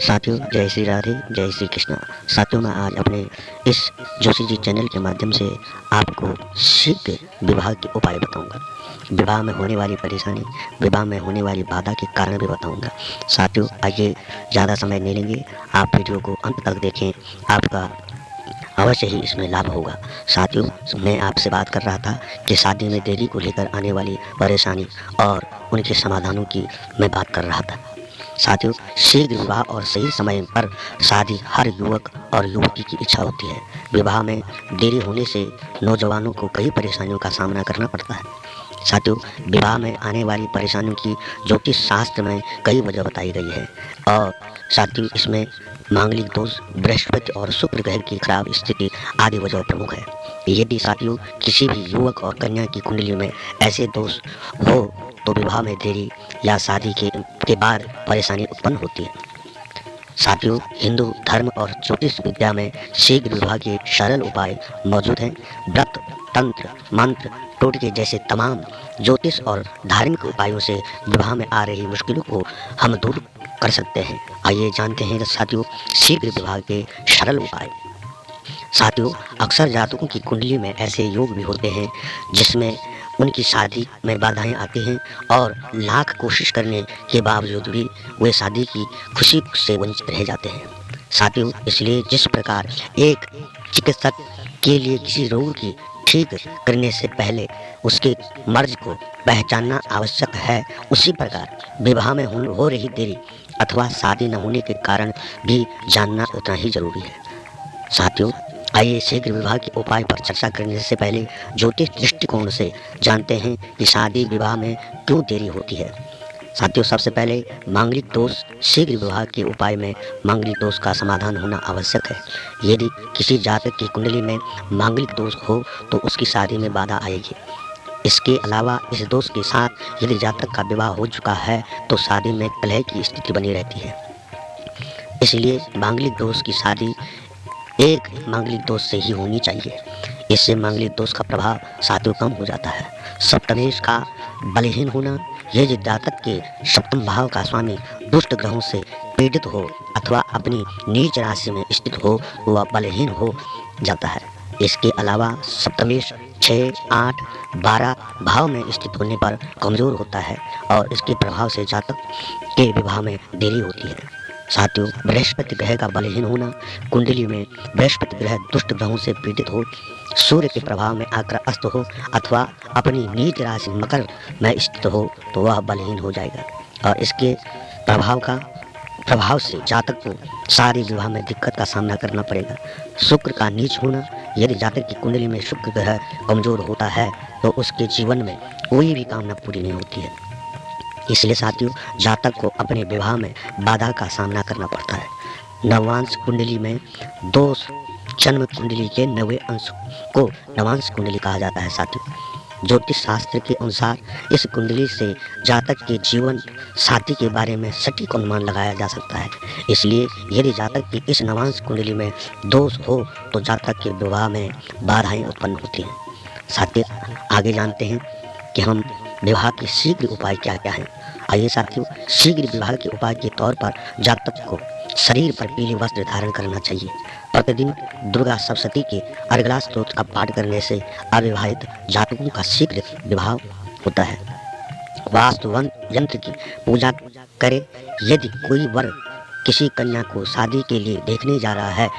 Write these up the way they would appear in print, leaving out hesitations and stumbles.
साथियों, जय श्री राधे, जय श्री कृष्णा। साथियों, मैं आज अपने इस जोशी जी चैनल के माध्यम से आपको शीघ्र विवाह के उपाय बताऊंगा। विवाह में होने वाली परेशानी, विवाह में होने वाली बाधा के कारण भी बताऊंगा। साथियों, आइए ज़्यादा समय नहीं लेंगे, आप वीडियो को अंत तक देखें, आपका अवश्य ही इसमें लाभ होगा। साथियों, मैं आपसे बात कर रहा था कि शादी में देरी को लेकर आने वाली परेशानी और उनके समाधानों की मैं बात कर रहा था। साथियों, शीघ्र विवाह और सही समय पर शादी हर युवक और युवती की इच्छा होती है। विवाह में देरी होने से नौजवानों को कई परेशानियों का सामना करना पड़ता है। साथियों, विवाह में आने वाली परेशानियों की ज्योतिष शास्त्र में कई वजह बताई गई है और साथियों, इसमें मांगलिक दोष, बृहस्पति और शुक्र ग्रह की खराब स्थिति आदि वजह प्रमुख है। यदि साथियों किसी भी युवक और कन्या की कुंडली में ऐसे दोष हो तो विवाह में देरी या शादी के बाद परेशानी उत्पन्न होती है। साथियों, हिंदू धर्म और ज्योतिष विद्या में शीघ्र विवाह के सरल उपाय मौजूद हैं। व्रत, तंत्र, मंत्र, टोटके जैसे तमाम ज्योतिष और धार्मिक उपायों से विवाह में आ रही मुश्किलों को हम दूर कर सकते हैं। आइए जानते हैं साथियों शीघ्र विवाह के सरल उपाय। साथियों, अक्सर जातकों की कुंडली में ऐसे योग भी होते हैं जिसमें उनकी शादी में बाधाएं आती हैं और लाख कोशिश करने के बावजूद भी वे शादी की खुशी से वंचित रह जाते हैं। साथियों, इसलिए जिस प्रकार एक चिकित्सक के लिए किसी रोग की ठीक करने से पहले उसके मर्ज को पहचानना आवश्यक है, उसी प्रकार विवाह में हो रही देरी अथवा शादी न होने के कारण भी जानना उतना ही जरूरी है। साथियों, आइए शीघ्र विवाह के उपाय पर चर्चा करने से पहले ज्योतिष दृष्टिकोण से जानते हैं कि शादी विवाह में क्यों देरी होती है। साथियों, सबसे पहले मांगलिक दोष। शीघ्र विवाह के उपाय में मांगलिक दोष का समाधान होना आवश्यक है। यदि किसी जातक की कुंडली में मांगलिक दोष हो तो उसकी शादी में बाधा आएगी। इसके अलावा इस दोष के साथ यदि जातक का विवाह हो चुका है तो शादी में कलह की स्थिति बनी रहती है। इसलिए मांगलिक दोष की शादी एक मांगलिक दोष से ही होनी चाहिए। इससे मांगलिक दोष का प्रभाव साथियों कम हो जाता है। सप्तमेश का बलहीन होना। यदि जातक के सप्तम भाव का स्वामी दुष्ट ग्रहों से पीड़ित हो अथवा अपनी नीच राशि में स्थित हो तो वह बलहीन हो जाता है। इसके अलावा सप्तमेश 6, 8, 12 भाव में स्थित होने पर कमजोर होता है और इसके प्रभाव से जातक के विवाह में देरी होती है। साथियों, बृहस्पति ग्रह का बलहीन होना। कुंडली में बृहस्पति ग्रह दुष्ट ग्रहों से पीड़ित हो, सूर्य के प्रभाव में आकर अस्त हो अथवा अपनी नीच राशि मकर में स्थित हो तो वह बलहीन हो जाएगा और इसके प्रभाव से जातक को शादी विवाह में दिक्कत का सामना करना पड़ेगा। शुक्र का नीच होना। यदि जातक की कुंडली में शुक्र ग्रह कमजोर होता है तो उसके जीवन में कोई भी कामना पूरी नहीं होती है। इसलिए साथियों, जातक को अपने विवाह में बाधा का सामना करना पड़ता है। नवांश कुंडली में दोष। जन्म कुंडली के 90 अंश को नवांश कुंडली कहा जाता है। साथियों, ज्योतिष शास्त्र के अनुसार इस कुंडली से जातक के जीवन साथी के बारे में सटीक अनुमान लगाया जा सकता है। इसलिए यदि जातक की इस नवांश कुंडली में दोष हो तो जातक के विवाह में बाधाएं उत्पन्न होती हैं। साथियों, आगे जानते हैं कि हम विवाह के शीघ्र उपाय क्या क्या हैं। आइए साथियों, शीघ्र विवाह के उपाय के तौर पर जातक को शरीर पर पीले वस्त्र धारण करना चाहिए। प्रतिदिन दुर्गा सप्तशती के अर्गला स्तोत्र का पाठ करने से अविवाहित जातकों का शीघ्र विवाह होता है। वास्तु यंत्र की पूजा करे। यदि कोई वर किसी कन्या को शादी के लिए देखने जा रहा है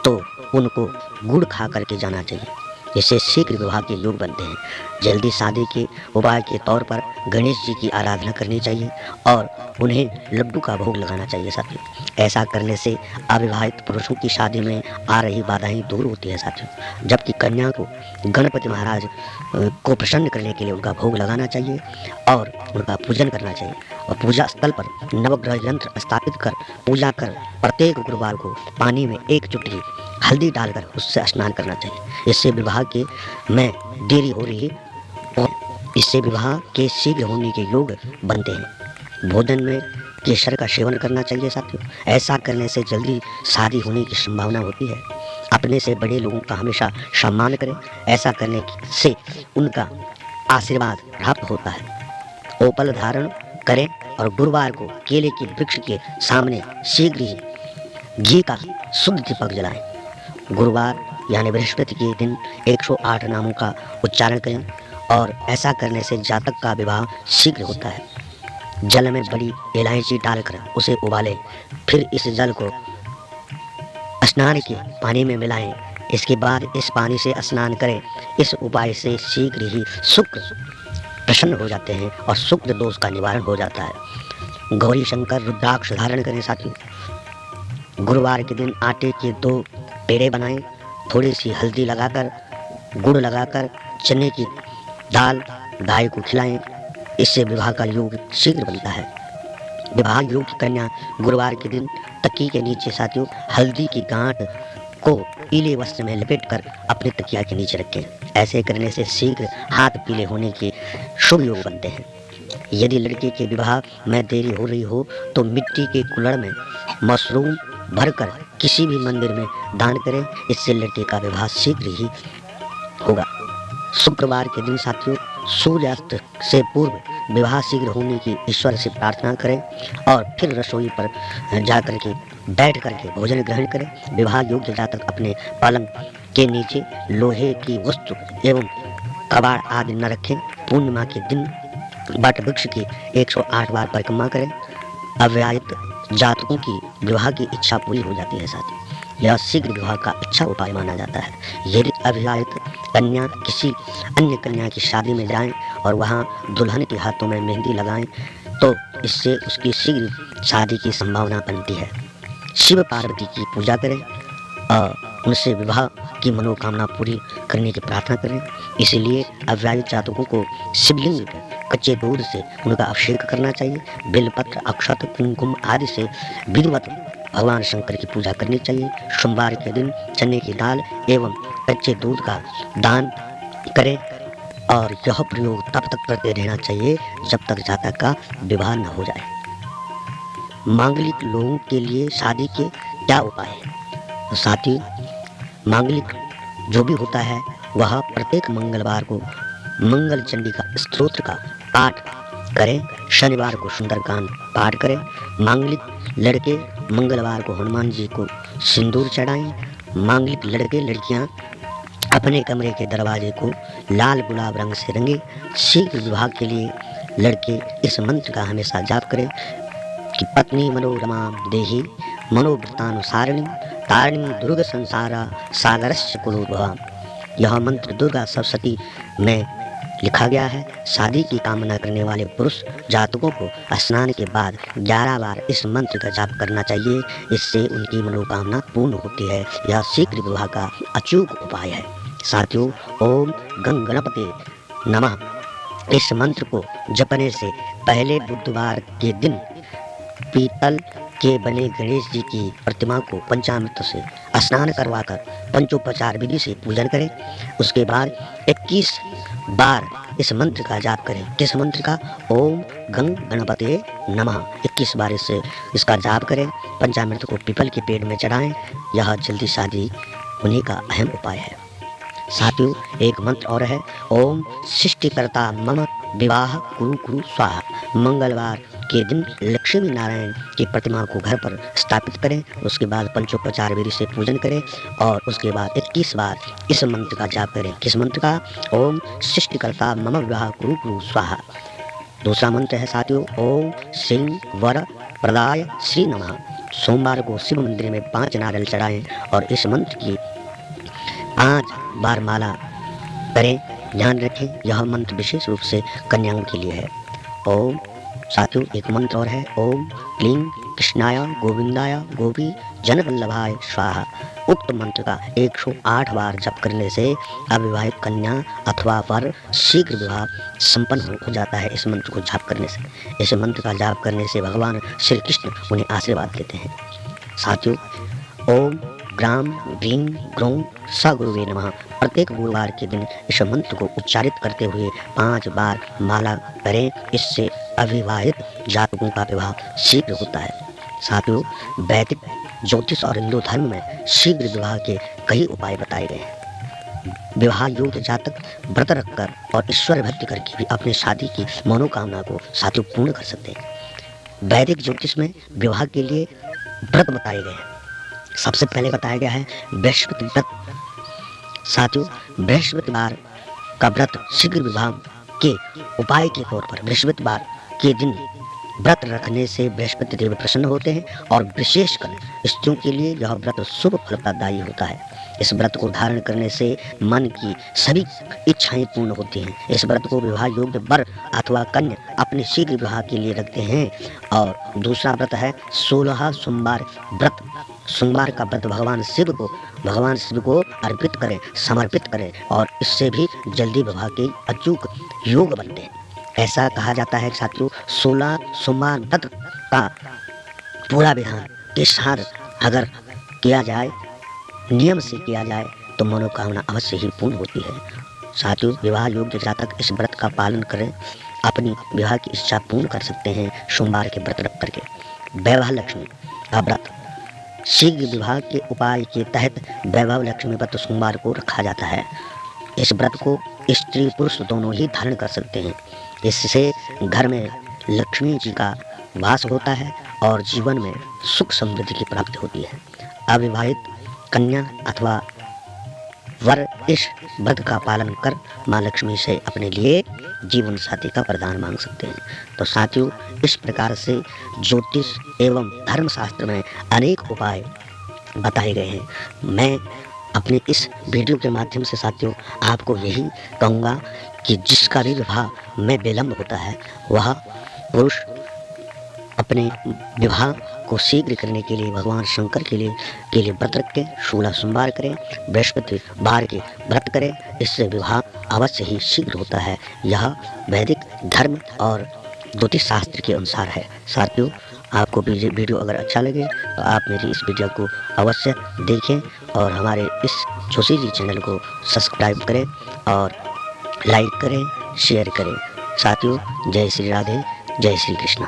तो उनको गुड़ खा करके जाना चाहिए। इससे शीघ्र विवाह के योग बनते हैं। जल्दी शादी के उपाय के तौर पर गणेश जी की आराधना करनी चाहिए और उन्हें लड्डू का भोग लगाना चाहिए। साथियों, ऐसा करने से अविवाहित पुरुषों की शादी में आ रही बाधाएं दूर होती है। साथियों, जबकि कन्या को गणपति महाराज को प्रसन्न करने के लिए उनका भोग लगाना चाहिए और उनका पूजन करना चाहिए और पूजा स्थल पर नवग्रह यंत्र स्थापित कर पूजा कर प्रत्येक गुरुवार को पानी में 1 चुटकी हल्दी डालकर उससे स्नान करना चाहिए। इससे विवाह के में देरी हो रही और इससे विवाह के शीघ्र होने के योग बनते हैं। भोजन में केसर का सेवन करना चाहिए। साथियों, ऐसा करने से जल्दी शादी होने की संभावना होती है। अपने से बड़े लोगों का हमेशा सम्मान करें। ऐसा करने से उनका आशीर्वाद प्राप्त होता है। ओपल धारण करें और गुरुवार को केले के वृक्ष के सामने शीघ्र ही घी का शुद्ध दीपक जलाएं। गुरुवार यानी बृहस्पति के दिन 108 नामों का उच्चारण करें और ऐसा करने से जातक का विवाह शीघ्र होता है। जल में बड़ी इलायची डालकर उसे उबालें, फिर इस जल को स्नान के पानी में मिलाएं। इसके बाद इस पानी से स्नान करें। इस उपाय से शीघ्र ही शुक्र प्रसन्न हो जाते हैं और शुक्र दोष का निवारण हो जाता है। गौरी शंकर रुद्राक्ष धारण करें साथियों। गुरुवार के दिन आटे के 2 पेड़े बनाएं, थोड़ी सी हल्दी लगाकर, गुड़ लगाकर चने की दाल गाय को खिलाएं। इससे विवाह का योग शीघ्र बनता है। विवाह योग की कन्या गुरुवार के दिन तकिए के नीचे साथियों हल्दी की गांठ को पीले वस्त्र में लपेटकर अपने तकिया के नीचे रखें। ऐसे करने से शीघ्र हाथ पीले होने के शुभ योग बनते हैं। यदि लड़के के विवाह में देरी हो रही हो तो मिट्टी के कुल्हड़ में मशरूम भरकर किसी भी मंदिर में दान करें। इससे लड़के का विवाह शीघ्र ही होगा। शुक्रवार के दिन साथियों सूर्यास्त से पूर्व विवाह शीघ्र होने की ईश्वर से प्रार्थना करें और फिर रसोई पर जाकर के बैठ करके भोजन ग्रहण करें। विवाह योग्य जातक अपने पलंग के नीचे लोहे की वस्तु एवं कबाड़ आदि न रखें। पूर्णिमा के दिन वट वृक्ष की 108 बार परिक्रमा करें। अविवाहित जातकों की विवाह की इच्छा पूरी हो जाती है साथियों। यह शीघ्र विवाह का अच्छा उपाय माना जाता है। यदि अविवाहित कन्या किसी अन्य कन्या की शादी में जाएं और वहां दुल्हन के हाथों में मेहंदी लगाएं तो इससे उसकी शीघ्र शादी की संभावना बनती है। शिव पार्वती की पूजा करें और उनसे विवाह की मनोकामना पूरी करने की प्रार्थना करें। इसलिए अविवाहित जातकों को शिवलिंग पर कच्चे दूध से उनका अभिषेक करना चाहिए। बेलपत्र, अक्षत, कुमकुम आदि से विधिवत भगवान शंकर की पूजा करनी चाहिए। सोमवार के दिन चने की दाल एवं कच्चे दूध का दान करें और यह प्रयोग तब तक करते रहना चाहिए जब तक जातक का विवाह न हो जाए। मांगलिक लोगों के लिए शादी के क्या उपाय हैं? तो साथियों, मांगलिक जो भी होता है वह प्रत्येक मंगलवार को मंगल चंडी का स्तोत्र का पाठ करें। शनिवार को सुंदरकांड पाठ करें। मांगलिक लड़के मंगलवार को हनुमान जी को सिंदूर चढ़ाएं। मांगलिक लड़के लड़कियां अपने कमरे के दरवाजे को लाल गुलाब रंग से रंगे। शीघ्र विवाह के लिए लड़के इस मंत्र का हमेशा जाप करें कि पत्नी मनोरमा देहि मनोवृत्तानुसारिणी तारिणी दुर्ग संसारा सागरस्य कुलोद्भवा। यह मंत्र दुर्गा सप्तशती में लिखा गया है। शादी की कामना करने वाले पुरुष जातकों को स्नान के बाद 11 बार इस मंत्र का जाप करना चाहिए। इससे उनकी मनोकामना पूर्ण होती है। यह शीघ्र विवाह का अचूक उपाय है। साथियों, ओम गंग गणपते नमः इस मंत्र को जपने से पहले बुधवार के दिन पीतल के बने गणेश जी की प्रतिमा को पंचामृत से स्नान करवाकर पंचोपचार विधि से पूजन करें। उसके बाद 21 बार इस मंत्र का जाप करें। किस मंत्र का? ओम गंग गणपते नमः 21 बार इसका जाप करें। पंचामृत को पीपल के पेड़ में चढ़ाएं। यह जल्दी शादी होने का अहम उपाय है। साथियों, एक मंत्र और है, ओम सृष्टिकर्ता मम विवाह कुरु कुरु स्वाहा। मंगलवार के दिन लक्ष्मी नारायण की प्रतिमा को घर पर स्थापित करें। उसके बाद पंचोपचार विधि से पूजन करें और उसके बाद 21 बार इस मंत्र का जाप करें। किस मंत्र का? ओम सृष्टिकर्ता मम विवाह कुरु कुरु स्वाहा। दूसरा मंत्र है साथियों, ओम श्री वर प्रदाय श्री नमः। सोमवार को शिव मंदिर में 5 नारियल चढ़ाएं और इस मंत्र की 5 बार माला करें। ध्यान रखें, यह मंत्र विशेष रूप से कन्याओं के लिए है। ओम साथियों, एक मंत्र और है, ओम क्लीं कृष्णाय गोविंदाय गोपी जनवल्लभाय स्वाहा। उक्त मंत्र का 108 बार जप करने से अविवाहित कन्या अथवा वर शीघ्र विवाह संपन्न हो जाता है। इस मंत्र को जाप करने से, इस मंत्र का जाप करने से भगवान श्री कृष्ण उन्हें आशीर्वाद देते हैं। साथियों, ओम ग्राम ग्रीं ग्रौं स गुरुवे नमः प्रत्येक गुरुवार के दिन इस मंत्र को उच्चारित करते हुए 5 बार माला करें। इससे अविवाहित जातकों का विवाह शीघ्र होता है। साथियों, वैदिक ज्योतिष और हिंदू धर्म में शीघ्र विवाह के कई उपाय बताए गए हैं। विवाह योग्य जातक व्रत रखकर और ईश्वर भक्ति करके भी अपनी शादी की मनोकामना को साथियों पूर्ण कर सकते हैं। वैदिक ज्योतिष में विवाह के लिए व्रत बताए गए हैं। सबसे पहले बताया गया है बृहस्पति व्रत। साथियों, बृहस्पतिवार का व्रत शीघ्र विवाह के उपाय के तौर पर बृहस्पतिवार के दिन व्रत रखने से बृहस्पति देव प्रसन्न होते हैं और विशेषकर स्त्रियों के लिए यह व्रत शुभ फलदायी होता है। इस व्रत को धारण करने से मन की सभी इच्छाएं पूर्ण होती हैं। इस व्रत को विवाह योग्य वर अथवा कन्या अपने शीघ्र विवाह के लिए रखते हैं। और दूसरा व्रत है 16 सोमवार व्रत। सोमवार का व्रत भगवान शिव को अर्पित करें, समर्पित करें और इससे भी जल्दी विवाह के अचूक योग बनते हैं। ऐसा कहा जाता है साथियों, 16 सोमवार व्रत का पूरा विधान के साथ अगर किया जाए, नियम से किया जाए तो मनोकामना अवश्य ही पूर्ण होती है। साथियों, विवाह योग्य जातक इस व्रत का पालन करें, अपनी विवाह की इच्छा पूर्ण कर सकते हैं सोमवार के व्रत रख करके। वैवाह लक्ष्मी का व्रत शीघ्र विवाह के उपाय के तहत वैभव लक्ष्मी व्रत सोमवार को रखा जाता है। इस व्रत को स्त्री पुरुष दोनों ही धारण कर सकते हैं। इससे घर में लक्ष्मी जी का वास होता है और जीवन में सुख समृद्धि की प्राप्ति होती है। अविवाहित कन्या अथवा वर इस व्रत का पालन कर माँ लक्ष्मी से अपने लिए जीवन साथी का वरदान मांग सकते हैं। तो साथियों, इस प्रकार से ज्योतिष एवं धर्मशास्त्र में अनेक उपाय बताए गए हैं। मैं अपने इस वीडियो के माध्यम से साथियों आपको यही कहूँगा कि जिसका भी विवाह में विलम्ब होता है वह पुरुष अपने विवाह को शीघ्र करने के लिए भगवान शंकर के लिए व्रत रखें, 16 सोमवार करें, बृहस्पतिवार के व्रत करें। इससे विवाह अवश्य ही शीघ्र होता है। यह वैदिक धर्म और ज्योतिष शास्त्र के अनुसार है। साथियों, आपको वीडियो अगर अच्छा लगे तो आप मेरी इस वीडियो को अवश्य देखें और हमारे इस जोशी जी चैनल को सब्सक्राइब करें और लाइक करें, शेयर करें। साथियों, जय श्री राधे, जय श्री कृष्ण।